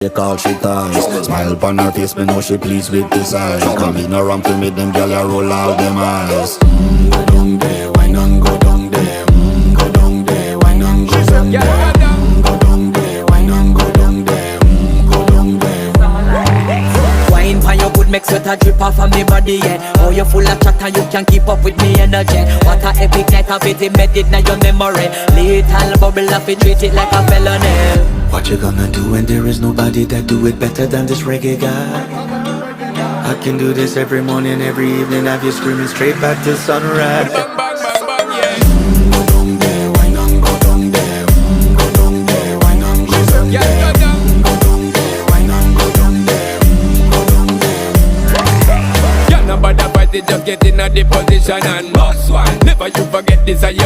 They call she ties. Smile upon her face, me know she pleased with this eyes. Come in around to me, them gyal a roll out them eyes. Go down there, why not go down there? Go down there, why not go down there? Go down there, why not go down there? Go down there. Wine pan your good, make sweat a drip off of me body, yeah. Oh, you full of chatter, you can keep up with me energy. What a epic night of it, embedded in your memory. Little bubble of it, treat it like a felony. What you gonna do when there is nobody that do it better than this reggae guy? I can do this every morning, every evening, have you screaming straight back to sunrise. Bang, bang, bang, bang, yeah. Go down there, why not go down there? Go down there, why not go down Yeah, there? go down. Go down there, why not go down there? Go down there. Yeah, nobody fight it, just get in a the position and boss one. Never you forget this, I am